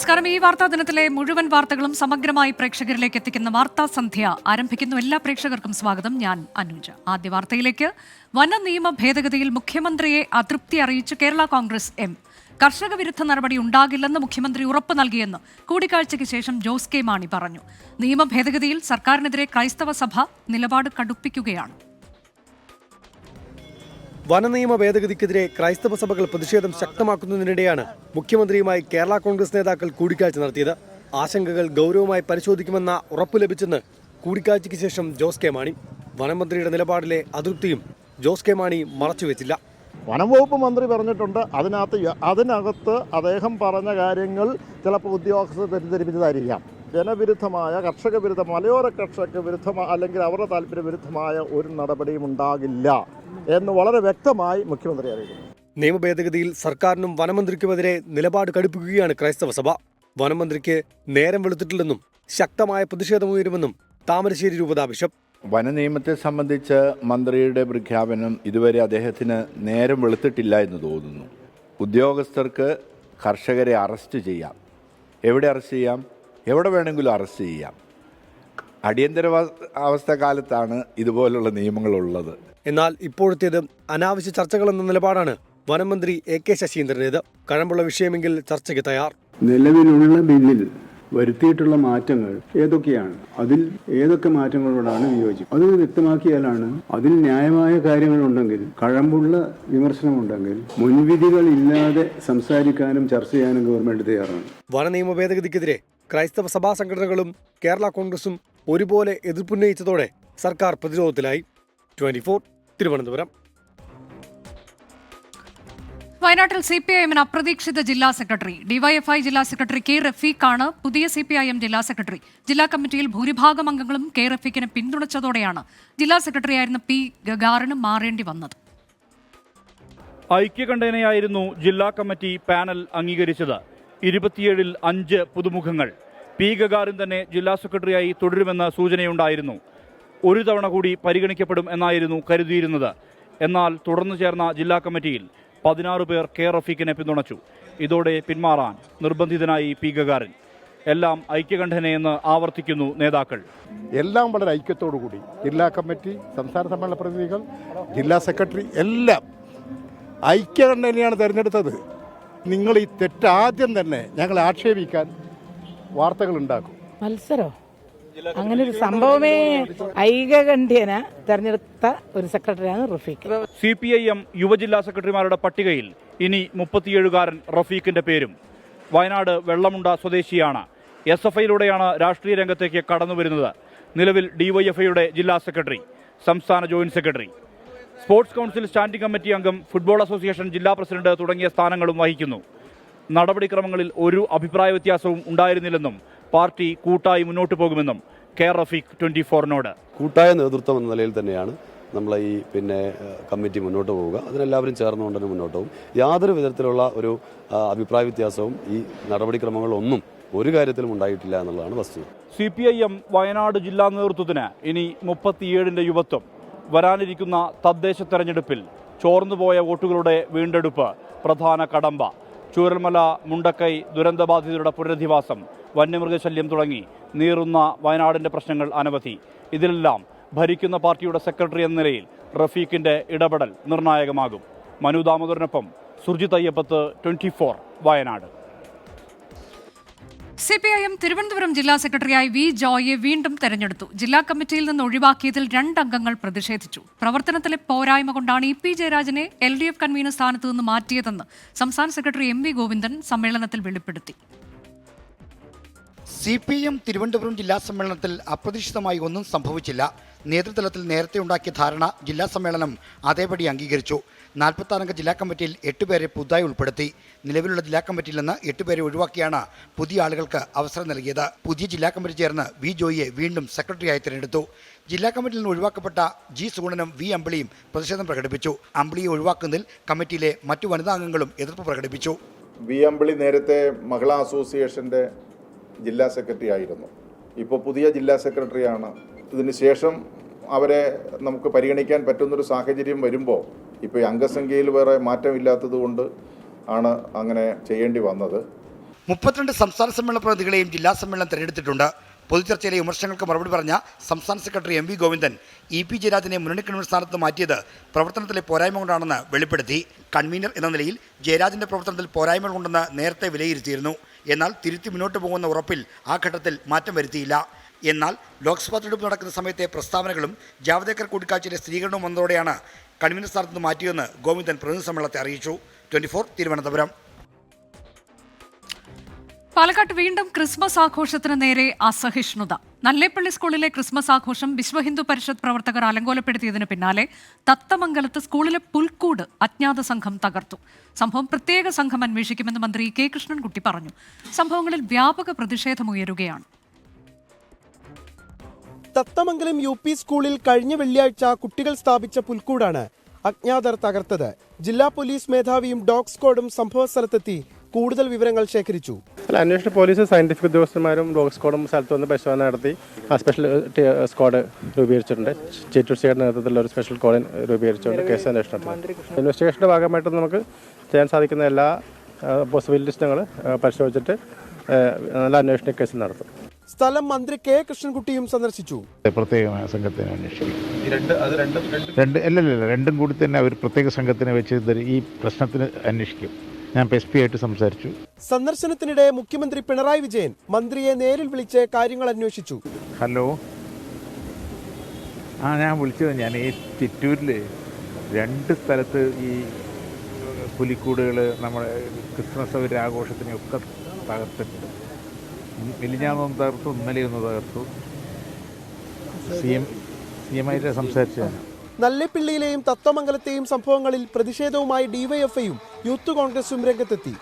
നമസ്കാരം. ഈ വാർത്താ ദിനത്തിലെ മുഴുവൻ വാർത്തകളും സമഗ്രമായി പ്രേക്ഷകരിലേക്ക് എത്തിക്കുന്ന വാർത്താ സന്ധ്യ ആരംഭിക്കുന്നു. എല്ലാ പ്രേക്ഷകർക്കും സ്വാഗതം. ഞാൻ അനുജ. ആദ്യ വാർത്തയിലേക്ക്. വന നിയമ ഭേദഗതിയിൽ മുഖ്യമന്ത്രിയെ അതൃപ്തി അറിയിച്ച് കേരള കോൺഗ്രസ് എം. കർഷക വിരുദ്ധ നടപടി ഉണ്ടാകില്ലെന്ന് മുഖ്യമന്ത്രി ഉറപ്പ് നൽകിയെന്ന് കൂടിക്കാഴ്ചയ്ക്ക് ശേഷം ജോസ് കെ മാണി പറഞ്ഞു. നിയമ ഭേദഗതിയിൽ സർക്കാരിനെതിരെ ക്രൈസ്തവ സഭ നിലപാട് കടുപ്പിക്കുകയാണ്. വനനിയമ ഭേദഗതിക്കെതിരെ ക്രൈസ്തവ സഭകൾ പ്രതിഷേധം ശക്തമാക്കുന്നതിനിടെയാണ് മുഖ്യമന്ത്രിയുമായി കേരള കോൺഗ്രസ് നേതാക്കൾ കൂടിക്കാഴ്ച നടത്തിയത്. ആശങ്കകൾ ഗൗരവമായി പരിശോധിക്കുമെന്ന ഉറപ്പ് ലഭിച്ചെന്ന് കൂടിക്കാഴ്ചയ്ക്ക് ശേഷം ജോസ് കെ മാണി. വനമന്ത്രിയുടെ നിലപാടിലെ അതൃപ്തിയും ജോസ് കെ മാണി മറച്ചുവെച്ചില്ല. വനംവകുപ്പ് മന്ത്രി പറഞ്ഞിട്ടുണ്ട്, അതിനകത്ത് അദ്ദേഹം പറഞ്ഞ കാര്യങ്ങൾ ചിലപ്പോൾ ഉദ്യോഗസ്ഥർ തെറ്റിദ്ധരിപ്പിച്ചതായിരിക്കാം. ജനവിരുദ്ധമായ, കർഷക വിരുദ്ധ, മലയോര കർഷക വിരുദ്ധമായ അല്ലെങ്കിൽ അവരുടെ താല്പര്യ വിരുദ്ധമായ ഒരു നടപടിയും ഉണ്ടാകില്ല എന്ന് വളരെ വ്യക്തമായി മുഖ്യമന്ത്രി അറിയിക്കുന്നു. നിയമ ഭേദഗതിയിൽ സർക്കാരിനും വനമന്ത്രിക്കുമെതിരെ നിലപാട് കടുപ്പിക്കുകയാണ് ക്രൈസ്തവ സഭ. വനമന്ത്രിക്ക് നേരം വെളുത്തിട്ടില്ലെന്നും ശക്തമായ പ്രതിഷേധമുയരുമെന്നും താമരശ്ശേരി രൂപതാ ബിഷപ്പ്. വനനിയമത്തെ സംബന്ധിച്ച് മന്ത്രിയുടെ പ്രഖ്യാപനം ഇതുവരെ അദ്ദേഹത്തിന് നേരം വെളുത്തിട്ടില്ല എന്ന് തോന്നുന്നു. ഉദ്യോഗസ്ഥർക്ക് കർഷകരെ അറസ്റ്റ് ചെയ്യാം, എവിടെ അറസ്റ്റ് ചെയ്യാം, എവിടെ വേണമെങ്കിലും അറസ്റ്റ് ചെയ്യാം. അടിയന്തര അവസ്ഥ കാലത്താണ് ഇതുപോലുള്ള നിയമങ്ങളുള്ളത്. എന്നാൽ ഇപ്പോഴത്തേത് അനാവശ്യ ചർച്ചകളെന്ന നിലപാടാണ് വനമന്ത്രി AK ശശീന്ദ്രനേത്. കഴമ്പുള്ള വിഷയമെങ്കിൽ ചർച്ചയ്ക്ക് തയ്യാർ. നിലവിലുള്ള ബില്ലിൽ വരുത്തിയിട്ടുള്ള മാറ്റങ്ങൾ ഏതൊക്കെയാണ്, അതിൽ ഏതൊക്കെ മാറ്റങ്ങളോടാണ് വിയോജിപ്പ്, അത് വ്യക്തമാക്കിയാലാണ്. അതിൽ ന്യായമായ കാര്യങ്ങളുണ്ടെങ്കിൽ, കഴമ്പുള്ള വിമർശനമുണ്ടെങ്കിൽ മുൻവിധികൾ ഇല്ലാതെ സംസാരിക്കാനും ചർച്ച ചെയ്യാനും ഗവൺമെന്റ് തയ്യാറാണ്. വനനിയമ ഭേദഗതിക്കെതിരെ ക്രൈസ്തവ സഭാ സംഘടനകളും കേരള കോൺഗ്രസും ഒരുപോലെ എതിർപ്പുന്നയിച്ചതോടെ സർക്കാർ പ്രതിരോധത്തിലായി. 24 തിരുവനന്തപുരം. വയനാട്ടിൽ CPIM അപ്രതീക്ഷിത ജില്ലാ സെക്രട്ടറി. DYFI ജില്ലാ സെക്രട്ടറി K. റഫീഖാണ് പുതിയ CPIM ജില്ലാ സെക്രട്ടറി. ജില്ലാ കമ്മിറ്റിയിൽ ഭൂരിഭാഗം അംഗങ്ങളും K. റഫീഖിനെ പിന്തുണച്ചതോടെയാണ് ജില്ലാ സെക്രട്ടറിയായിരുന്ന P. ഗഗാറിന് മാറേണ്ടി വന്നത്. ഐക്യകണ്ഠേനയായിരുന്നു ജില്ലാ കമ്മിറ്റി പാനൽ അംഗീകരിച്ചത്. 27-ൽ 5 പുതുമുഖങ്ങൾ. P. ഗഗാറിൻ തന്നെ ജില്ലാ സെക്രട്ടറിയായി തുടരുമെന്ന സൂചനയുണ്ടായിരുന്നു. ഒരു തവണ കൂടി പരിഗണിക്കപ്പെടും എന്നായിരുന്നു കരുതിയിരുന്നത്. എന്നാൽ തുടർന്നു ചേർന്ന ജില്ലാ കമ്മിറ്റിയിൽ 16 പേർ K. റഫീഖിനെ പിന്തുണച്ചു. ഇതോടെ പിന്മാറാൻ നിർബന്ധിതനായി P. ഗഗാറിൻ. എല്ലാം ഐക്യകണ്ഠേനയെന്ന് ആവർത്തിക്കുന്നു നേതാക്കൾ. എല്ലാം വളരെ ഐക്യത്തോടുകൂടി ജില്ലാ കമ്മിറ്റി, സംസ്ഥാന സമ്മേളന പ്രതിനിധികൾ, ജില്ലാ സെക്രട്ടറി എല്ലാം ഐക്യകണ്ഠേനയാണ് തിരഞ്ഞെടുത്തത്. നിങ്ങൾ ഈ തെറ്റ് ആദ്യം തന്നെ ഞങ്ങളെ ആക്ഷേപിക്കാൻ വാർത്തകൾ ഉണ്ടാക്കും. മത്സരോ അങ്ങനെ ഒരു സംഭവമേ ഐകകണ്ഠ്യേന തെരഞ്ഞെടുത്ത ഒരു സെക്രട്ടറിയാണ് റഫീഖ്. CPIM യുവജില്ലാ സെക്രട്ടറിമാരുടെ പട്ടികയിൽ ഇനി 37കാരൻ റഫീഖിന്റെ പേരും. വയനാട് വെള്ളമുണ്ട സ്വദേശിയാണ്. SFIയിലൂടെയാണ് രാഷ്ട്രീയ രംഗത്തേക്ക് കടന്നു വരുന്നത്. നിലവിൽ DYFIയുടെ ജില്ലാ സെക്രട്ടറി, സംസ്ഥാന joint secretary, sports council standing committee അംഗം, ഫുട്ബോൾ അസോസിയേഷൻ ജില്ലാ പ്രസിഡന്റ് തുടങ്ങിയ സ്ഥാനങ്ങളും വഹിക്കുന്നു. നടപടിക്രമങ്ങളിൽ ഒരു അഭിപ്രായ വ്യത്യാസവും ഉണ്ടായിരുന്നില്ലെന്നും പാർട്ടി കൂട്ടായി മുന്നോട്ട് പോകുമെന്നും K. റഫീഖ് 24നോട്. കൂട്ടായ നേതൃത്വം എന്ന നിലയിൽ തന്നെയാണ് നമ്മൾ ഈ കമ്മിറ്റി മുന്നോട്ട് പോവുക. അതിനെല്ലാവരും ചേർന്നുകൊണ്ട് തന്നെ മുന്നോട്ട് പോകും. യാതൊരു വിധത്തിലുള്ള ഒരു അഭിപ്രായ വ്യത്യാസവും ഈ നടപടിക്രമങ്ങളൊന്നും ഒരു കാര്യത്തിലും ഉണ്ടായിട്ടില്ല എന്നുള്ളതാണ് വസ്തുത. CPIM വയനാട് ജില്ലാ നേതൃത്വത്തിന് ഇനി 37ന്റെ യുവത്വം. വരാനിരിക്കുന്ന തദ്ദേശ തെരഞ്ഞെടുപ്പിൽ ചോർന്നുപോയ വോട്ടുകളുടെ വീണ്ടെടുപ്പ് പ്രധാന കടമ്പ. ചൂരൽമല, മുണ്ടക്കൈ ദുരന്തബാധിതരുടെ പുനരധിവാസം, വന്യമൃഗശല്യം തുടങ്ങി നീറുന്ന വയനാടിന്റെ പ്രശ്നങ്ങൾ അനവധി. ഇതിലെല്ലാം ഭരിക്കുന്ന പാർട്ടിയുടെ സെക്രട്ടറി എന്ന നിലയിൽ റഫീഖിന്റെ ഇടപെടൽ നിർണായകമാകും. മനു ദാമോദരനൊപ്പം സുർജിത് അയ്യപ്പത്ത്, 24 വയനാട്. CPIM തിരുവനന്തപുരം ജില്ലാ സെക്രട്ടറിയായി V. ജോയിയെ വീണ്ടും തെരഞ്ഞെടുത്തു. ജില്ലാ കമ്മിറ്റിയിൽ നിന്ന് ഒഴിവാക്കിയതിൽ 2 അംഗങ്ങൾ പ്രതിഷേധിച്ചു. പ്രവർത്തനത്തിലെ പോരായ്മ കൊണ്ടാണ് EP ജയരാജനെ LDF കൺവീനർ സ്ഥാനത്ത് നിന്ന് മാറ്റിയതെന്ന് സംസ്ഥാന സെക്രട്ടറി MV ഗോവിന്ദൻ സമ്മേളനത്തിൽ വെളിപ്പെടുത്തി. CPIM തിരുവനന്തപുരം ജില്ലാ സമ്മേളനത്തിൽ അപ്രതീക്ഷിതമായി ഒന്നും സംഭവിച്ചില്ല. നേതൃതലത്തിൽ നേരത്തെ ഉണ്ടാക്കിയ ധാരണ ജില്ലാ സമ്മേളനം അതേപടി അംഗീകരിച്ചു. 46 ജില്ലാ കമ്മിറ്റിയിൽ 8 പേരെ പുതുതായി ഉൾപ്പെടുത്തി. നിലവിലുള്ള ജില്ലാ കമ്മിറ്റിയിൽ നിന്ന് 8 പേരെ ഒഴിവാക്കിയാണ് പുതിയ ആളുകൾക്ക് അവസരം നൽകിയത്. പുതിയ ജില്ലാ കമ്മിറ്റി ചേർന്ന് V. ജോയിയെ വീണ്ടും സെക്രട്ടറിയായി തിരഞ്ഞെടുത്തു. ജില്ലാ കമ്മിറ്റിയിൽ നിന്ന് ഒഴിവാക്കപ്പെട്ട G. സുഗുണനും V. അമ്പിളിയും പ്രതിഷേധം പ്രകടിപ്പിച്ചു. അമ്പിളിയെ ഒഴിവാക്കുന്നതിൽ കമ്മിറ്റിയിലെ മറ്റു വനിതാ അംഗങ്ങളും എതിർപ്പ് പ്രകടിപ്പിച്ചു. V. അമ്പിളി നേരത്തെ മഹിളാ അസോസിയേഷന്റെ ജില്ലാ സെക്രട്ടറി ആയിരുന്നു. ഇപ്പോൾ പുതിയ ജില്ലാ സെക്രട്ടറിയാണ്. ഇതിന് ശേഷം അവരെ നമുക്ക് പരിഗണിക്കാൻ പറ്റുന്നൊരു സാഹചര്യം വരുമ്പോൾ ഇപ്പോൾ അംഗസംഖ്യയിൽ വേറെ മാറ്റമില്ലാത്തത് കൊണ്ട് ആണ് അങ്ങനെ ചെയ്യേണ്ടി വന്നത്. 32 സംസ്ഥാന സമ്മേളന പ്രതിനിധികളെയും ജില്ലാ സമ്മേളനം തെരഞ്ഞെടുത്തിട്ടുണ്ട്. പൊതുചർച്ചയിലെ വിമർശനങ്ങൾക്ക് മറുപടി പറഞ്ഞ സംസ്ഥാന secretary M V Govindan E. ജയരാജനെ മുന്നണി കൺവീനർ സ്ഥാനത്ത് മാറ്റിയത് പ്രവർത്തനത്തിലെ പോരായ്മ കൊണ്ടാണെന്ന് വെളിപ്പെടുത്തി. കൺവീനർ എന്ന നിലയിൽ ജയരാജന്റെ പ്രവർത്തനത്തിൽ പോരായ്മകൾ ഉണ്ടെന്ന് നേരത്തെ വിലയിരുത്തിയിരുന്നു. എന്നാൽ തിരുത്തി മുന്നോട്ട് പോകുന്ന ഉറപ്പിൽ ആ ഘട്ടത്തിൽ മാറ്റം വരുത്തിയില്ല. എന്നാൽ ലോക്സഭാ തെരഞ്ഞെടുപ്പ് നടക്കുന്ന സമയത്തെ പ്രസ്താവനകളും ജാവ്ദേക്കർ കൂടിക്കാഴ്ചയിലെ സ്ഥിരീകരണവും വന്നതോടെയാണ് കൺവീനർ സ്ഥാനത്ത് നിന്ന് മാറ്റിയെന്ന് ഗോവിന്ദൻ പ്രതിനിധി സമ്മേളനത്തെ അറിയിച്ചു. 24 തിരുവനന്തപുരം. പാലക്കാട്ട് വീണ്ടും ക്രിസ്മസ് ആഘോഷത്തിന് നേരെ അസഹിഷ്ണുത. നല്ലേപ്പള്ളി സ്കൂളിലെ ക്രിസ്മസ് ആഘോഷം വിശ്വ ഹിന്ദു പരിഷത്ത് പ്രവർത്തകർ അലങ്കോലപ്പെടുത്തിയതിന് പിന്നാലെ തത്തമംഗലത്ത് സ്കൂളിലെ പുൽക്കൂട് അജ്ഞാത സംഘം തകർത്തു. സംഭവം പ്രത്യേക സംഘം അന്വേഷിക്കുമെന്ന് മന്ത്രി കെ കൃഷ്ണൻകുട്ടി പറഞ്ഞു. സംഭവങ്ങളിൽ വ്യാപക പ്രതിഷേധമുയരുകയാണ്. തത്തമംഗലം UP സ്കൂളിൽ കഴിഞ്ഞ വെള്ളിയാഴ്ച കുട്ടികൾ സ്ഥാപിച്ച പുൽക്കൂടാണ് അജ്ഞാതർ തകർത്തത്. ജില്ലാ പോലീസ് മേധാവിയും ഡോഗ് സ്ക്വാഡും സംഭവ സ്ഥലത്തെത്തി കൂടുതൽ വിവരങ്ങൾ ശേഖരിച്ചു. അന്വേഷണ പോലീസ് സയന്റിഫിക് ഉദ്യോഗസ്ഥന്മാരും ഡോഗ് സ്ക്വാഡും സ്ഥലത്ത് വന്ന് പരിശോധന നടത്തി സ്പെഷ്യൽ സ്ക്വാഡ് രൂപീകരിച്ചിട്ടുണ്ട്. ചീറ്റൂർ സിയുടെ നേതൃത്വത്തിലുള്ള ഒരു സ്പെഷ്യൽ സ്ക്വാഡ് രൂപീകരിച്ചുകൊണ്ട് കേസ് അന്വേഷണത്തിൽ ഇൻവെസ്റ്റിഗേഷന്റെ ഭാഗമായിട്ട് നമുക്ക് ചെയ്യാൻ സാധിക്കുന്ന എല്ലാ പോസിബിലിറ്റീസ് ഞങ്ങൾ പരിശോധിച്ചിട്ട് നല്ല അന്വേഷണ കേസ് നടത്തും. സ്ഥലം മന്ത്രി കെ കൃഷ്ണൻകുട്ടിയും സന്ദർശിച്ചു. പ്രത്യേകമായ സംഘത്തിനെ അന്വേഷിക്കും. രണ്ടും കൂടി തന്നെ ഒരു പ്രത്യേക സംഘത്തിനെ വെച്ച് ഈ പ്രശ്നത്തിന് അന്വേഷിക്കും. ഞാൻ SP ആയിട്ട് സംസാരിച്ചു. സന്ദർശനത്തിനിടെ മുഖ്യമന്ത്രി പിണറായി വിജയൻ മന്ത്രിയെ നേരിൽ വിളിച്ച് കാര്യങ്ങൾ അന്വേഷിച്ചു. ഹലോ, ഞാൻ വിളിച്ചത് ഞാൻ ഈ ചിറ്റൂരിൽ 2 സ്ഥലത്ത് ഈ പുലിക്കൂടുകൾ നമ്മുടെ ക്രിസ്മസ് ആഘോഷത്തിനെയൊക്കെ തകർത്തിട്ടുണ്ട്. മിലിഞ്ഞാന്നൊന്ന് തകർത്തു, ഇന്നലെയൊന്ന് തകർത്തു. CM ആയിട്ട് സംസാരിച്ചതാണ്. നല്ലേപ്പിള്ളിയിലെയും തത്തമംഗലത്തെയും സംഭവങ്ങളിൽ പ്രതിഷേധവുമായി ഡിവൈഎഫ്ഐയും യൂത്ത് കോൺഗ്രസും രംഗത്തെത്തി.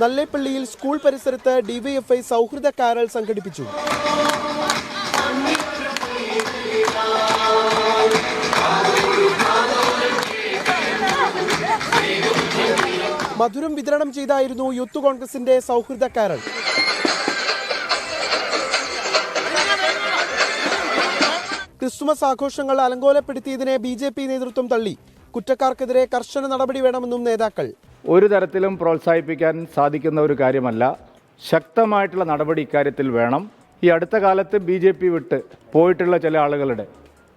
നല്ലേപ്പിള്ളിയിൽ സ്കൂൾ പരിസരത്ത് ഡിവൈഎഫ്ഐ സൗഹൃദ കാരൽ സംഘടിപ്പിച്ചു. മധുരം വിതരണം ചെയ്തായിരുന്നു യൂത്ത് കോൺഗ്രസിന്റെ സൗഹൃദ കാരൽ. ക്രിസ്തുമസ് ആഘോഷങ്ങൾ അലങ്കോലപ്പെടുത്തിയതിനെ BJP നേതൃത്വം തള്ളി. കുറ്റക്കാർക്കെതിരെ കർശന നടപടി വേണമെന്നും നേതാക്കൾ. ഒരു തരത്തിലും പ്രോത്സാഹിപ്പിക്കാൻ സാധിക്കുന്ന ഒരു കാര്യമല്ല. ശക്തമായിട്ടുള്ള നടപടി ഇക്കാര്യത്തിൽ വേണം. ഈ അടുത്ത കാലത്ത് BJP വിട്ട് പോയിട്ടുള്ള ചില ആളുകളുടെ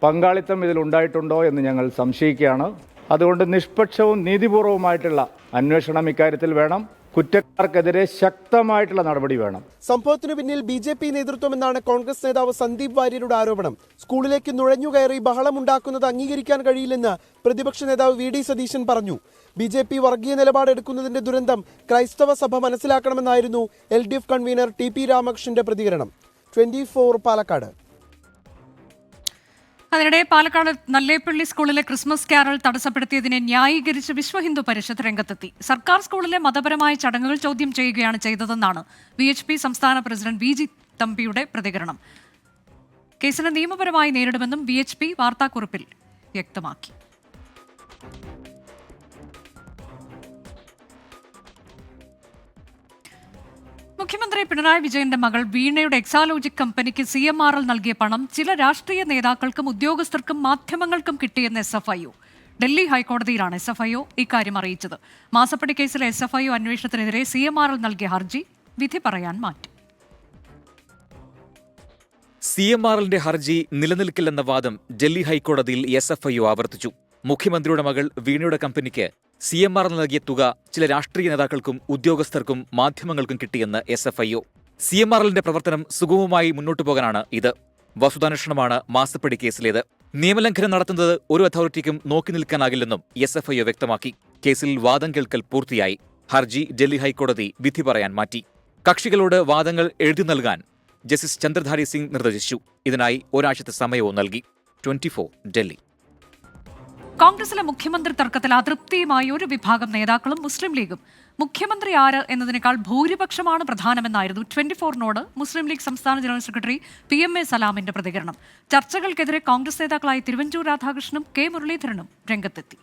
പങ്കാളിത്തം ഇതിലുണ്ടായിട്ടുണ്ടോ എന്ന് ഞങ്ങൾ സംശയിക്കുകയാണ്. അതുകൊണ്ട് നിഷ്പക്ഷവും നീതിപൂർവവുമായിട്ടുള്ള അന്വേഷണം ഇക്കാര്യത്തിൽ വേണം. കുറ്റക്കാർക്കെതിരെ ശക്തമായിട്ടുള്ള നടപടി വേണം. സംഭവത്തിനു പിന്നിൽ BJP നേതൃത്വമെന്നാണ് കോൺഗ്രസ് നേതാവ് സന്ദീപ് വാര്യരുടെ ആരോപണം. സ്കൂളിലേക്ക് നുഴഞ്ഞുകയറി ബഹളമുണ്ടാക്കുന്നത് അംഗീകരിക്കാൻ കഴിയില്ലെന്ന് പ്രതിപക്ഷ നേതാവ് VD സതീശൻ പറഞ്ഞു. BJP വർഗീയ നിലപാടെടുക്കുന്നതിന്റെ ദുരന്തം ക്രൈസ്തവ സഭ മനസ്സിലാക്കണമെന്നായിരുന്നു LDF കൺവീനർ TP രാമകൃഷ്ണന്റെ പ്രതികരണം. 24 പാലക്കാട്. അതിനിടെ പാലക്കാട് നല്ലേപ്പള്ളി സ്കൂളിലെ ക്രിസ്മസ് ക്യാരൽ തടസ്സപ്പെടുത്തിയതിനെ ന്യായീകരിച്ച് വിശ്വ ഹിന്ദു പരിഷത്ത് രംഗത്തെത്തി. സർക്കാർ സ്കൂളിലെ മതപരമായ ചടങ്ങുകൾ ചോദ്യം ചെയ്യുകയാണ് ചെയ്തതെന്നാണ് VHP സംസ്ഥാന പ്രസിഡന്റ് VG തമ്പിയുടെ പ്രതികരണം. കേസിനെ നിയമപരമായി നേരിടുമെന്നും VHP വാർത്താക്കുറിപ്പിൽ വ്യക്തമാക്കി. മുഖ്യമന്ത്രി പിണറായി വിജയന്റെ മകൾ വീണയുടെ എക്സാലോജിക് കമ്പനിക്ക് CMRL നൽകിയ പണം ചില രാഷ്ട്രീയ നേതാക്കൾക്കും ഉദ്യോഗസ്ഥർക്കും മാധ്യമങ്ങൾക്കും കിട്ടിയെന്ന് SFIO. ഡൽഹി ഹൈക്കോടതിയിലാണ് SFIO ഇക്കാര്യം അറിയിച്ചത്. മാസപ്പടി കേസിലെ SFIO അന്വേഷണത്തിനെതിരെ CMRL നൽകിയ ഹർജി വിധി പറയാൻ മാറ്റി. CMRLന്റെ ഹർജി നിലനിൽക്കില്ലെന്ന വാദം ഡൽഹി ഹൈക്കോടതിയിൽ SFIO ആവർത്തിച്ചു. മുഖ്യമന്ത്രിയുടെ മകൾ വീണയുടെ കമ്പനിക്ക് CMRL നൽകിയ തുക ചില രാഷ്ട്രീയ നേതാക്കൾക്കും ഉദ്യോഗസ്ഥർക്കും മാധ്യമങ്ങൾക്കും കിട്ടിയെന്ന് SFIO. CMRLന്റെ പ്രവർത്തനം സുഗമമായി മുന്നോട്ടു പോകാനാണ് ഇത്. വസ്തുതാന്വേഷണമാണ് മാസപ്പടി കേസിലേത്. നിയമലംഘനം നടത്തുന്നത് ഒരു അതോറിറ്റിക്കും നോക്കി നിൽക്കാനാകില്ലെന്നും SFIO വ്യക്തമാക്കി. കേസിൽ വാദം കേൾക്കൽ പൂർത്തിയായി. ഹർജി ഡൽഹി ഹൈക്കോടതി വിധി പറയാൻ മാറ്റി. കക്ഷികളോട് വാദങ്ങൾ എഴുതി നൽകാൻ ജസ്റ്റിസ് ചന്ദ്രധാരി സിംഗ് നിർദ്ദേശിച്ചു. ഇതിനായി ഒരാഴ്ചത്തെ സമയവും നൽകി. 24 ഡൽഹി. കോൺഗ്രസിലെ മുഖ്യമന്ത്രി തർക്കത്തിൽ അതൃപ്തിയുമായി ഒരു വിഭാഗം നേതാക്കളും മുസ്ലിം ലീഗും. മുഖ്യമന്ത്രി ആര് എന്നതിനേക്കാൾ ഭൂരിപക്ഷമാണ് പ്രധാനമെന്നായിരുന്നു 24നോട് മുസ്ലിം ലീഗ് സംസ്ഥാന ജനറൽ സെക്രട്ടറി PMA സലാമിന്റെ പ്രതികരണം. ചർച്ചകൾക്കെതിരെ കോൺഗ്രസ് നേതാക്കളായ തിരുവഞ്ചൂർ രാധാകൃഷ്ണനും K മുരളീധരനും രംഗത്തെത്തി.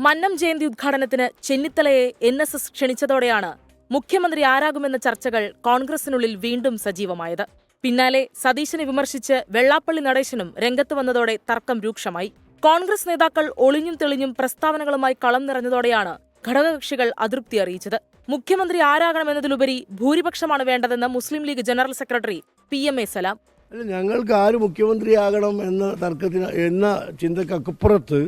മന്നം ജയന്തി ഉദ്ഘാടനത്തിന് ചെന്നിത്തലയെ NSS ക്ഷണിച്ചതോടെയാണ് മുഖ്യമന്ത്രി ആരാകുമെന്ന ചർച്ചകൾ കോൺഗ്രസിനുള്ളിൽ വീണ്ടും സജീവമായത്. പിന്നാലെ സതീശനെ വിമർശിച്ച് വെള്ളാപ്പള്ളി നടേശനും രംഗത്ത് വന്നതോടെ തർക്കം രൂക്ഷമായി. കോൺഗ്രസ് നേതാക്കൾ ഒളിഞ്ഞും തെളിഞ്ഞും പ്രസ്താവനകളുമായി കളം നിറഞ്ഞതോടെയാണ് ഘടകകക്ഷികൾ അതൃപ്തി അറിയിച്ചത്. മുഖ്യമന്ത്രി ആരാകണമെന്നതിലുപരി ഭൂരിപക്ഷമാണ് വേണ്ടതെന്ന് മുസ്ലിം ലീഗ് ജനറൽ സെക്രട്ടറി PMA സലാം. അല്ല, ഞങ്ങൾക്ക് ആര് മുഖ്യമന്ത്രിയാകണം എന്ന തർക്കത്തിന് എന്ന ചിന്തക്കപ്പുറത്ത്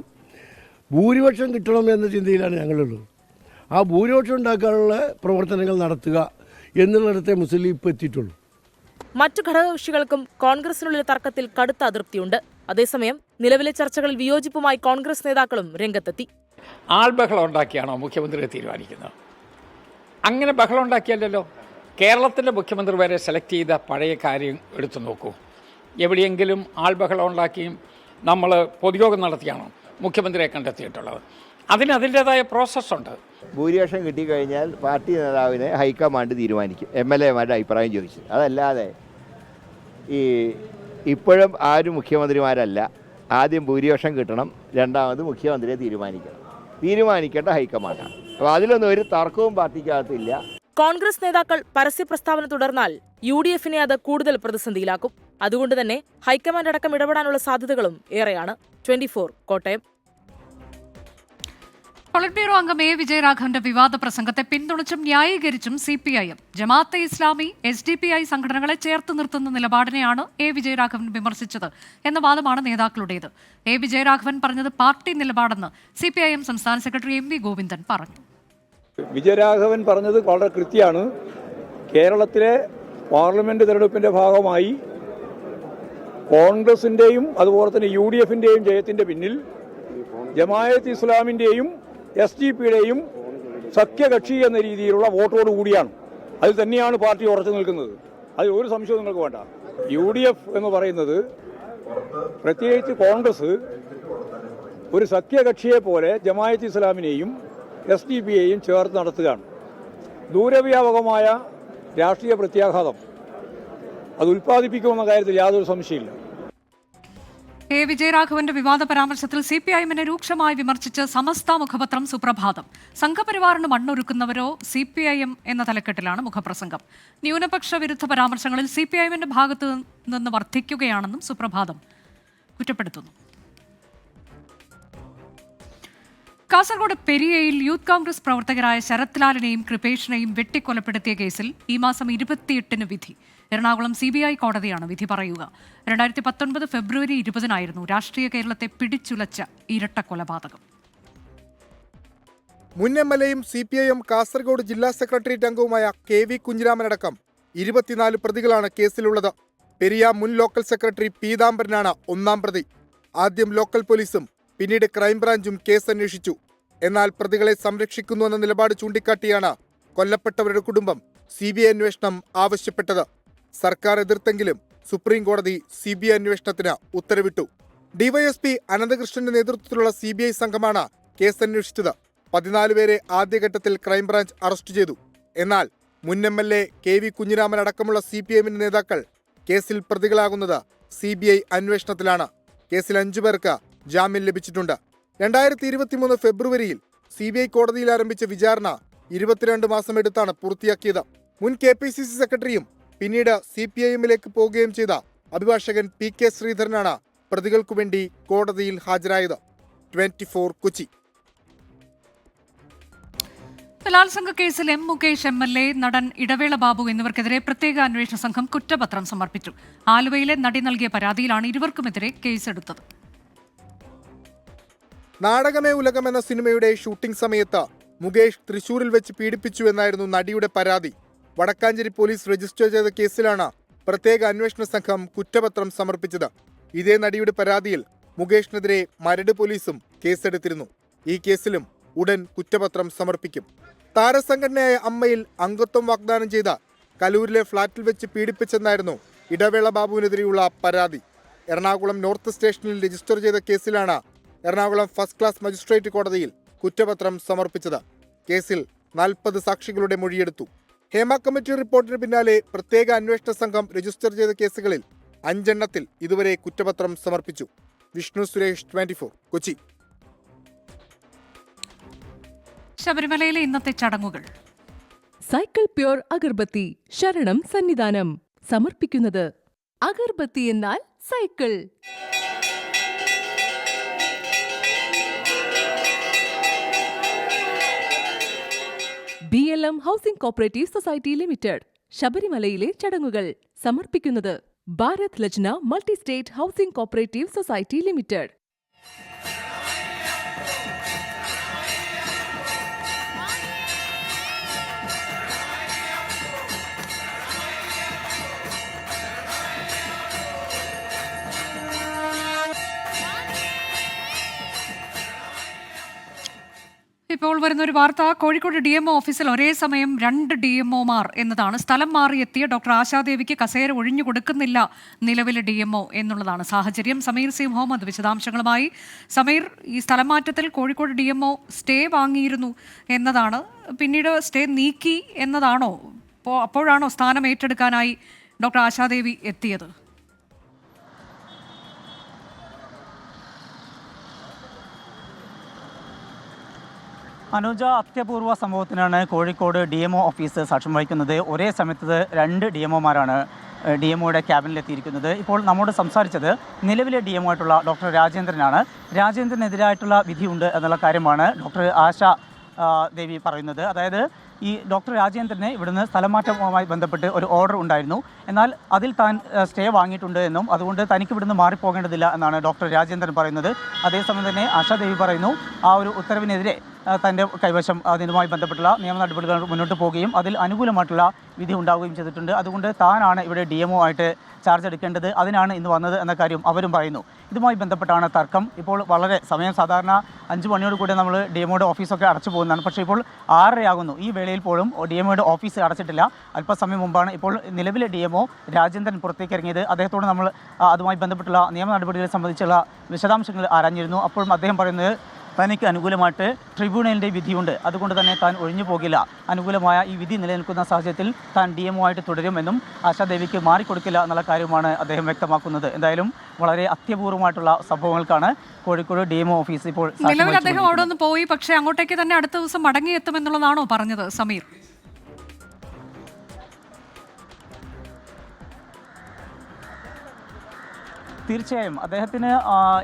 ഭൂരിപക്ഷം കിട്ടണം എന്ന ചിന്തയിലാണ് ഞങ്ങളുള്ളത്. ആ ഭൂരിപക്ഷം ഉണ്ടാക്കാനുള്ള പ്രവർത്തനങ്ങൾ നടത്തുക എന്നുള്ളിടത്തെ മുസ്ലിം ലീഗ് ഇപ്പോൾ എത്തിയിട്ടുള്ളൂ. മറ്റു ഘടകകക്ഷികൾക്കും കോൺഗ്രസിനുള്ളിലെ തർക്കത്തിൽ കടുത്ത അതൃപ്തിയുണ്ട്. അതേസമയം നിലവിലെ ചർച്ചകളിൽ വിയോജിപ്പുമായി കോൺഗ്രസ് നേതാക്കളും രംഗത്തെത്തി. ആൾബഹളം ഉണ്ടാക്കിയാണോ മുഖ്യമന്ത്രിയെ തീരുമാനിക്കുന്നത്? അങ്ങനെ ബഹളം ഉണ്ടാക്കിയല്ലോ. കേരളത്തിൻ്റെ മുഖ്യമന്ത്രി വരെ സെലക്ട് ചെയ്ത പഴയ കാര്യം എടുത്തു നോക്കൂ. എവിടെയെങ്കിലും ആൾബഹളം ഉണ്ടാക്കിയും നമ്മൾ പൊതുയോഗം നടത്തിയാണോ മുഖ്യമന്ത്രിയെ കണ്ടെത്തിയിട്ടുള്ളത്? അതിൻ്റേതായ പ്രോസസ്സുണ്ട്. ഭൂരിപക്ഷം കിട്ടിക്കഴിഞ്ഞാൽ പാർട്ടി നേതാവിനെ ഹൈക്കമാൻഡ് തീരുമാനിക്കും, MLA-മാരുടെ അഭിപ്രായം ചോദിച്ചു. അതല്ലാതെ ഇപ്പോഴും ആരും മുഖ്യമന്ത്രിമാരല്ല. ആദ്യം ഭൂരിപക്ഷം കിട്ടണം, രണ്ടാമത് മുഖ്യമന്ത്രിയെ തീരുമാനിക്കേണ്ട ഹൈക്കമാൻഡാണ്. അപ്പോൾ അതിലൊന്നും ഒരു തർക്കവും പാർട്ടിക്കകത്തില്ല. കോൺഗ്രസ് നേതാക്കൾ പരസ്യ പ്രസ്താവന തുടർന്നാൽ UDF-നെ അത് കൂടുതൽ പ്രതിസന്ധിയിലാക്കും. അതുകൊണ്ട് തന്നെ ഹൈക്കമാൻഡ് അടക്കം ഇടപെടാനുള്ള സാധ്യതകളും ഏറെയാണ്. 24 കോട്ടയം. പൊളിറ്റ് ബ്യൂറോ അംഗം A. വിജയരാഘവന്റെ വിവാദ പ്രസംഗത്തെ പിന്തുണച്ചും ന്യായീകരിച്ചും CPIM, ജമാഅത്തെ ഇസ്ലാമി, SDPI സംഘടനകളെ ചേർത്ത് നിർത്തുന്ന നിലപാടിനെയാണ് A. വിജയരാഘവൻ വിമർശിച്ചത് എന്ന വാദമാണ് നേതാക്കളുടേത്. A. വിജയരാഘവൻ പറഞ്ഞത് പാർട്ടി നിലപാടെന്ന് CPIM സംസ്ഥാന സെക്രട്ടറി MV ഗോവിന്ദൻ പറഞ്ഞു. വിജയരാഘവൻ പറഞ്ഞത് വളരെ കൃത്യമാണ്. കേരളത്തിലെ പാർലമെന്റ് തെരഞ്ഞെടുപ്പിന്റെ ഭാഗമായി കോൺഗ്രസിന്റെയും അതുപോലെ തന്നെ UDF-ന്റെയും ജയത്തിന്റെ പിന്നിൽ ജമാഅത്ത് ഇസ്ലാമിന്റെയും SDPയുടെയും സഖ്യകക്ഷി എന്ന രീതിയിലുള്ള വോട്ടോടുകൂടിയാണ്. അതിൽ തന്നെയാണ് പാർട്ടി ഉറച്ചു നിൽക്കുന്നത്. അതിൽ ഒരു സംശയവും നിങ്ങൾക്ക് വേണ്ട. UDF എന്ന് പറയുന്നത്, പ്രത്യേകിച്ച് കോൺഗ്രസ്, ഒരു സഖ്യകക്ഷിയെ പോലെ ജമാഅത്ത് ഇസ്ലാമിനെയും SDPയെയും ചേർത്ത് നടത്തുകയാണ്. ദൂരവ്യാപകമായ രാഷ്ട്രീയ പ്രത്യാഘാതം അത് ഉൽപ്പാദിപ്പിക്കുമെന്ന കാര്യത്തിൽ യാതൊരു സംശയമില്ല. A. വിജയരാഘവന്റെ വിവാദ പരാമർശത്തിൽ CPIM-നെ രൂക്ഷമായി വിമർശിച്ച് സമസ്ത മുഖപത്രം സുപ്രഭാതം. സംഘപരിവാറിന് മണ്ണൊരുക്കുന്നവരോ CPIM എന്ന തലക്കെട്ടിലാണ് മുഖപ്രസംഗം. ന്യൂനപക്ഷ വിരുദ്ധ പരാമർശങ്ങളിൽ CPIM-ന്റെ ഭാഗത്തു നിന്ന് വർദ്ധിക്കുകയാണെന്നും സുപ്രഭാതം കുറ്റപ്പെടുത്തുന്നു. കാസർഗോഡ് പെരിയയിൽ യൂത്ത് കോൺഗ്രസ് പ്രവർത്തകരായ ശരത് ലാലിനെയും കൃപേഷിനെയും വെട്ടിക്കൊലപ്പെടുത്തിയ കേസിൽ ഈ മാസം 28-ന് വിധി. എറണാകുളം CBI കോടതിയാണ് വിധി പറയുക. 2019 ഫെബ്രുവരി 20-നായിരുന്നു രാഷ്ട്രീയ കേരളത്തെ പിടിച്ചുലച്ച ഇരട്ട കൊലപാതകം. മുൻ MLA-യും CPIM കാസർഗോഡ് ജില്ലാ സെക്രട്ടേറിയറ്റ് അംഗവുമായ KV കുഞ്ഞിരാമനടക്കം 24 പ്രതികളാണ് കേസിലുള്ളത്. പെരിയ മുൻ ലോക്കൽ സെക്രട്ടറി പീതാംബരനാണ് ഒന്നാം പ്രതി. ആദ്യം ലോക്കൽ പോലീസും പിന്നീട് ക്രൈംബ്രാഞ്ചും കേസ് അന്വേഷിച്ചു. എന്നാൽ പ്രതികളെ സംരക്ഷിക്കുന്നുവെന്ന നിലപാട് ചൂണ്ടിക്കാട്ടിയാണ് കൊല്ലപ്പെട്ടവരുടെ കുടുംബം CBI അന്വേഷണം ആവശ്യപ്പെട്ടത്. സർക്കാർ എതിർത്തെങ്കിലും സുപ്രീം കോടതി CBI അന്വേഷണത്തിന് ഉത്തരവിട്ടു. DYSP അനന്തകൃഷ്ണന്റെ നേതൃത്വത്തിലുള്ള CBI സംഘമാണ് കേസ് അന്വേഷിച്ചത്. 14 പേരെ ആദ്യഘട്ടത്തിൽ ക്രൈംബ്രാഞ്ച് അറസ്റ്റ് ചെയ്തു. എന്നാൽ മുൻ MLA KV കുഞ്ഞിരാമൻ അടക്കമുള്ള CPIM നേതാക്കൾ കേസിൽ പ്രതികളാകുന്നത് CBI അന്വേഷണത്തിലാണ്. കേസിൽ 5 പേർക്ക് ജാമ്യം ലഭിച്ചിട്ടുണ്ട്. 2023 ഫെബ്രുവരിയിൽ CBI കോടതിയിൽ ആരംഭിച്ച വിചാരണ 22 മാസം എടുത്താണ് പൂർത്തിയാക്കിയത്. മുൻ KPCC സെക്രട്ടറിയും പിന്നീട് CPIM-ലേക്ക് പോവുകയും ചെയ്ത അഭിഭാഷകൻ PK ശ്രീധരനാണ് പ്രതികൾക്കു വേണ്ടി കോടതിയിൽ ഹാജരായത്. 24 കൊച്ചി. ബലാത്സംഗ കേസിൽ M. മുകേഷ് MLA, നടൻ ഇടവേള ബാബു എന്നിവർക്കെതിരെ പ്രത്യേക അന്വേഷണ സംഘം കുറ്റപത്രം സമർപ്പിച്ചു. ആലുവയിലെ നടി നൽകിയ പരാതിയിലാണ് ഇരുവർക്കുമെതിരെ കേസെടുത്തത്. നാടകമേ ഉലകം എന്ന സിനിമയുടെ ഷൂട്ടിംഗ് സമയത്ത് മുകേഷ് തൃശൂരിൽ വെച്ച് പീഡിപ്പിച്ചു എന്നായിരുന്നു നടിയുടെ പരാതി. വടക്കാഞ്ചേരി പോലീസ് രജിസ്റ്റർ ചെയ്ത കേസിലാണ് പ്രത്യേക അന്വേഷണ സംഘം കുറ്റപത്രം സമർപ്പിച്ചത്. ഇതേ നടിയുടെ പരാതിയിൽ മുകേഷിനെതിരെ മരട് പോലീസും കേസെടുത്തിരുന്നു. ഈ കേസിലും ഉടൻ കുറ്റപത്രം സമർപ്പിക്കും. താരസംഘടനയായ അമ്മയിൽ അംഗത്വം വാഗ്ദാനം ചെയ്ത കലൂരിലെ ഫ്ളാറ്റിൽ വെച്ച് പീഡിപ്പിച്ചെന്നായിരുന്നു ഇടവേള ബാബുവിനെതിരെയുള്ള പരാതി. എറണാകുളം നോർത്ത് സ്റ്റേഷനിൽ രജിസ്റ്റർ ചെയ്ത കേസിലാണ് എറണാകുളം ഫസ്റ്റ് ക്ലാസ് മജിസ്ട്രേറ്റ് കോടതിയിൽ കുറ്റപത്രം സമർപ്പിച്ചത്. കേസിൽ 40 സാക്ഷികളുടെ മൊഴിയെടുത്തു. ഹേമ കമ്മിറ്റി റിപ്പോർട്ടിന് പിന്നാലെ പ്രത്യേക അന്വേഷണ സംഘം രജിസ്റ്റർ ചെയ്ത കേസുകളിൽ 5 എണ്ണത്തിൽ ഇതുവരെ കുറ്റപത്രം സമർപ്പിച്ചു. വിഷ്ണു സുരേഷ്, 24 കൊച്ചി. ശബരിമലയിലെ ഇന്നത്തെ ചടങ്ങുകൾ. സൈക്കിൾ പ്യൂർ അഗർബത്തി ശരണം സന്നിധാനം സമർപ്പിക്കുന്നത് അഗർബത്തി എന്നാൽ cycle. BLM housing cooperative society limited. ശബരിമലയിലെ ചടങ്ങുകൾ സമർപ്പിക്കുന്നത് Bharat Lajna multi state housing cooperative society limited. ഇപ്പോൾ വരുന്നൊരു വാർത്ത, കോഴിക്കോട് DMO ഓഫീസിൽ ഒരേ സമയം 2 DMOമാർ എന്നതാണ്. സ്ഥലം മാറിയെത്തിയ ഡോക്ടർ ആശാദേവിക്ക് കസേര ഒഴിഞ്ഞു കൊടുക്കുന്നില്ല നിലവിലെ DMO എന്നുള്ളതാണ് സാഹചര്യം. സമീർ സി മുഹമ്മദ് വിശദാംശങ്ങളുമായി. സമീർ, ഈ സ്ഥലം മാറ്റത്തിൽ കോഴിക്കോട് DMO സ്റ്റേ വാങ്ങിയിരുന്നു എന്നതാണ്, പിന്നീട് സ്റ്റേ നീക്കി എന്നതാണോ? അപ്പോഴാണോ സ്ഥാനം ഏറ്റെടുക്കാനായി ഡോക്ടർ ആശാദേവി എത്തിയത്? അനുജ, അത്യപൂർവ സംഭവത്തിനാണ് കോഴിക്കോട് DMO ഓഫീസ് സാക്ഷ്യം വഹിക്കുന്നത്. ഒരേ സമയത്ത് 2 DMOമാരാണ് DMOയുടെ ക്യാബിനിലെത്തിയിരിക്കുന്നത്. ഇപ്പോൾ നമ്മോട് സംസാരിച്ചത് നിലവിലെ DMO ആയിട്ടുള്ള ഡോക്ടർ രാജേന്ദ്രനാണ്. രാജേന്ദ്രനെതിരായിട്ടുള്ള വിധിയുണ്ട് എന്നുള്ള കാര്യമാണ് ഡോക്ടർ ആശാ ദേവി പറയുന്നത്. അതായത് ഈ ഡോക്ടർ രാജേന്ദ്രന് ഇവിടുന്ന് സ്ഥലമാറ്റവുമായി ബന്ധപ്പെട്ട് ഒരു ഓർഡർ ഉണ്ടായിരുന്നു. എന്നാൽ അതിൽ താൻ സ്റ്റേ വാങ്ങിയിട്ടുണ്ട് എന്നും അതുകൊണ്ട് തനിക്ക് ഇവിടുന്ന് മാറിപ്പോകേണ്ടതില്ല എന്നാണ് ഡോക്ടർ രാജേന്ദ്രൻ പറയുന്നത്. അതേസമയം തന്നെ ആശാദേവി പറയുന്നു ആ ഒരു ഉത്തരവിനെതിരെ തൻ്റെ കൈവശം അതുമായി ബന്ധപ്പെട്ടുള്ള നിയമ നടപടികൾ മുന്നോട്ട് പോവുകയും അതിൽ അനുകൂലമായിട്ടുള്ള വിധി ഉണ്ടാവുകയും ചെയ്തിട്ടുണ്ട്. അതുകൊണ്ട് താനാണ് ഇവിടെ DMO ആയിട്ട് ചാർജ് എടുക്കേണ്ടത്, അതിനാണ് ഇന്ന് വന്നത് എന്ന കാര്യം അവരും പറയുന്നു. ഇതുമായി ബന്ധപ്പെട്ടാണ് തർക്കം. ഇപ്പോൾ വളരെ സമയം, സാധാരണ 5 മണിയോട് കൂടി നമ്മൾ DMOയുടെ ഓഫീസൊക്കെ അടച്ചു പോകുന്നതാണ്. പക്ഷേ ഇപ്പോൾ 6:30 ആകുന്നു. ഈ വേളയിൽ പോലും DMOയുടെ ഓഫീസ് അടച്ചിട്ടില്ല. അല്പസമയം മുമ്പാണ് ഇപ്പോൾ നിലവിലെ DMO രാജേന്ദ്രൻ പുറത്തേക്ക് ഇറങ്ങിയത്. അദ്ദേഹത്തോട് നമ്മൾ അതുമായി ബന്ധപ്പെട്ടുള്ള നിയമ നടപടികളെ സംബന്ധിച്ചുള്ള വിശദാംശങ്ങൾ ആരാഞ്ഞിരുന്നു. അപ്പോഴും അദ്ദേഹം പറയുന്നത് തനിക്ക് അനുകൂലമായിട്ട് ട്രിബ്യൂണലിൻ്റെ വിധിയുണ്ട്, അതുകൊണ്ട് തന്നെ താൻ ഒഴിഞ്ഞു പോകില്ല. അനുകൂലമായ ഈ വിധി നിലനിൽക്കുന്ന സാഹചര്യത്തിൽ താൻ DMO ആയിട്ട് തുടരുമെന്നും ആശാദേവിക്ക് മാറിക്കൊടുക്കില്ല എന്നുള്ള കാര്യമാണ് അദ്ദേഹം വ്യക്തമാക്കുന്നത്. എന്തായാലും വളരെ അത്യപൂർവമായിട്ടുള്ള സംഭവങ്ങൾക്കാണ് കോഴിക്കോട് DMO ഓഫീസ് ഇപ്പോൾ നിലവിൽ അദ്ദേഹം അവിടെ നിന്ന് പോയി, പക്ഷേ അങ്ങോട്ടേക്ക് തന്നെ അടുത്ത ദിവസം മടങ്ങിയെത്തുമെന്നുള്ളതാണോ പറഞ്ഞത് സമീർ? തീർച്ചയായും അദ്ദേഹത്തിന്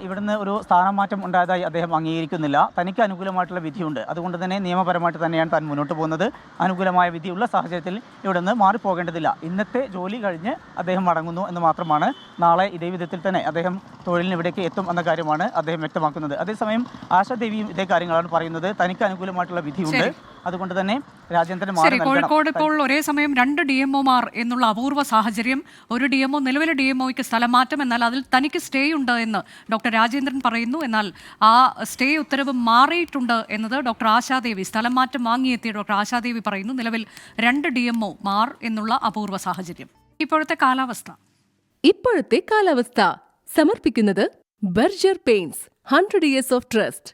ഇവിടുന്ന് ഒരു സ്ഥാനമാറ്റം ഉണ്ടായതായി അദ്ദേഹം അംഗീകരിക്കുന്നില്ല. തനിക്ക് അനുകൂലമായിട്ടുള്ള വിധിയുണ്ട്, അതുകൊണ്ട് തന്നെ നിയമപരമായിട്ട് തന്നെയാണ് താൻ മുന്നോട്ട് പോകുന്നത്. അനുകൂലമായ വിധിയുള്ള സാഹചര്യത്തിൽ ഇവിടുന്ന് മാറിപ്പോകേണ്ടതില്ല. ഇന്നത്തെ ജോലി കഴിഞ്ഞ് അദ്ദേഹം മടങ്ങുന്നു എന്ന് മാത്രമാണ്. നാളെ ഇതേ വിധത്തിൽ തന്നെ അദ്ദേഹം തൊഴിലിന് ഇവിടേക്ക് എത്തും എന്ന കാര്യമാണ് അദ്ദേഹം വ്യക്തമാക്കുന്നത്. അതേസമയം ആശാദേവിയും ഇതേ കാര്യങ്ങളാണ് പറയുന്നത്. തനിക്ക് അനുകൂലമായിട്ടുള്ള വിധിയുണ്ട്, അതുകൊണ്ട് തന്നെ രാജേന്ദ്രൻ കോഴിക്കോട് ഇപ്പോൾ ഒരേ സമയം 2 DMOമാർ എന്നുള്ള അപൂർവ സാഹചര്യം. ഒരു DMO നിലവിലെ DMOയ്ക്ക് സ്ഥലം മാറ്റം, എന്നാൽ അതിൽ തനിക്ക് സ്റ്റേ ഉണ്ട് എന്ന് ഡോക്ടർ രാജേന്ദ്രൻ പറയുന്നു. എന്നാൽ ആ സ്റ്റേ ഉത്തരവ് മാറിയിട്ടുണ്ട് എന്നത് ഡോക്ടർ ആശാദേവി, സ്ഥലം മാറ്റം വാങ്ങിയെത്തിയ ഡോക്ടർ ആശാദേവി പറയുന്നു. നിലവിൽ 2 DMOമാർ എന്നുള്ള അപൂർവ സാഹചര്യം. ഇപ്പോഴത്തെ കാലാവസ്ഥ സമർപ്പിക്കുന്നത് Berger paints 100 years of trust.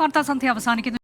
വാർത്താസന്ധ്യ അവസാനിക്കുന്നു.